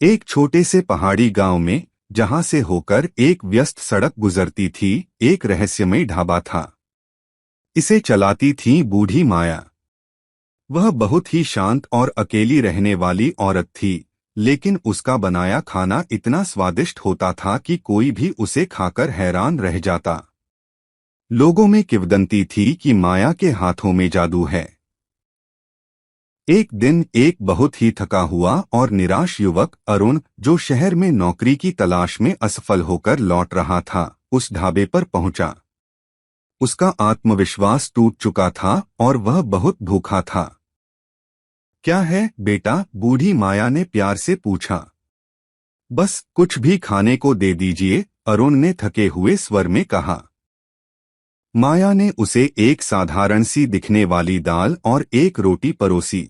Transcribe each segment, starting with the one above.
एक छोटे से पहाड़ी गांव में, जहां से होकर एक व्यस्त सड़क गुजरती थी, एक रहस्यमय ढाबा था। इसे चलाती थी बूढ़ी माया। वह बहुत ही शांत और अकेली रहने वाली औरत थी, लेकिन उसका बनाया खाना इतना स्वादिष्ट होता था कि कोई भी उसे खाकर हैरान रह जाता। लोगों में किंवदंती थी कि माया के हाथों में जादू है। एक दिन एक बहुत ही थका हुआ और निराश युवक अरुण, जो शहर में नौकरी की तलाश में असफल होकर लौट रहा था, उस ढाबे पर पहुंचा। उसका आत्मविश्वास टूट चुका था और वह बहुत भूखा था। क्या है बेटा? बूढ़ी माया ने प्यार से पूछा। बस कुछ भी खाने को दे दीजिए, अरुण ने थके हुए स्वर में कहा। माया ने उसे एक साधारण सी दिखने वाली दाल और एक रोटी परोसी।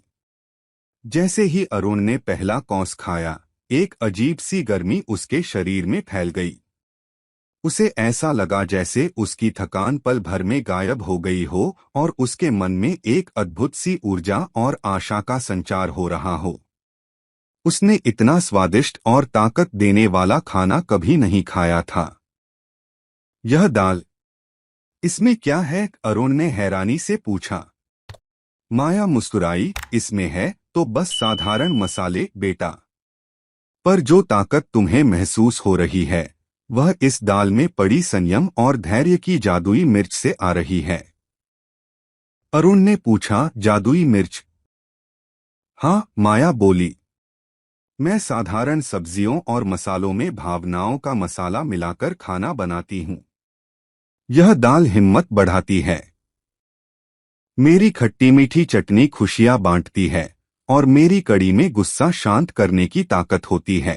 जैसे ही अरुण ने पहला कौंस खाया, एक अजीब सी गर्मी उसके शरीर में फैल गई। उसे ऐसा लगा जैसे उसकी थकान पल भर में गायब हो गई हो और उसके मन में एक अद्भुत सी ऊर्जा और आशा का संचार हो रहा हो। उसने इतना स्वादिष्ट और ताकत देने वाला खाना कभी नहीं खाया था। यह दाल, इसमें क्या है? अरुण ने हैरानी से पूछा। माया मुस्कुराई। इसमें है तो बस साधारण मसाले बेटा, पर जो ताकत तुम्हें महसूस हो रही है, वह इस दाल में पड़ी संयम और धैर्य की जादुई मिर्च से आ रही है। अरुण ने पूछा, जादुई मिर्च? हाँ, माया बोली। मैं साधारण सब्जियों और मसालों में भावनाओं का मसाला मिलाकर खाना बनाती हूँ। यह दाल हिम्मत बढ़ाती है। मेरी खट्टी मीठी चटनी खुशियाँ बांटती है और मेरी कड़ी में गुस्सा शांत करने की ताकत होती है।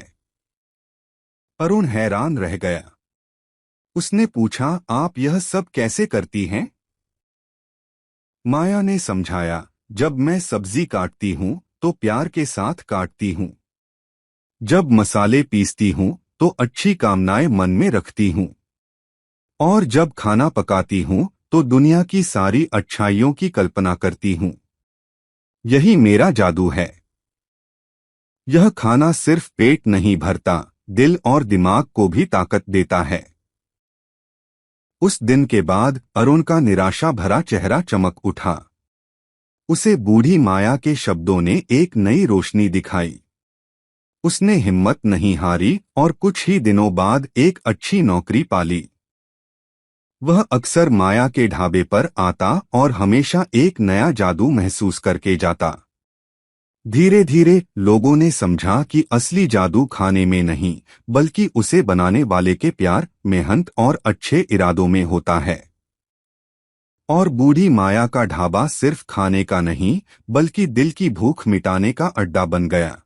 अरुण हैरान रह गया। उसने पूछा, आप यह सब कैसे करती हैं? माया ने समझाया, जब मैं सब्जी काटती हूँ तो प्यार के साथ काटती हूँ। जब मसाले पीसती हूँ तो अच्छी कामनाएं मन में रखती हूँ। और जब खाना पकाती हूँ तो दुनिया की सारी अच्छाइयों की कल्पना करती हूँ। यही मेरा जादू है। यह खाना सिर्फ पेट नहीं भरता, दिल और दिमाग को भी ताकत देता है। उस दिन के बाद अरुण का निराशा भरा चेहरा चमक उठा। उसे बूढ़ी माया के शब्दों ने एक नई रोशनी दिखाई। उसने हिम्मत नहीं हारी और कुछ ही दिनों बाद एक अच्छी नौकरी पाली। वह अक्सर माया के ढाबे पर आता और हमेशा एक नया जादू महसूस करके जाता। धीरे धीरे लोगों ने समझा कि असली जादू खाने में नहीं, बल्कि उसे बनाने वाले के प्यार, मेहनत और अच्छे इरादों में होता है। और बूढ़ी माया का ढाबा सिर्फ खाने का नहीं, बल्कि दिल की भूख मिटाने का अड्डा बन गया।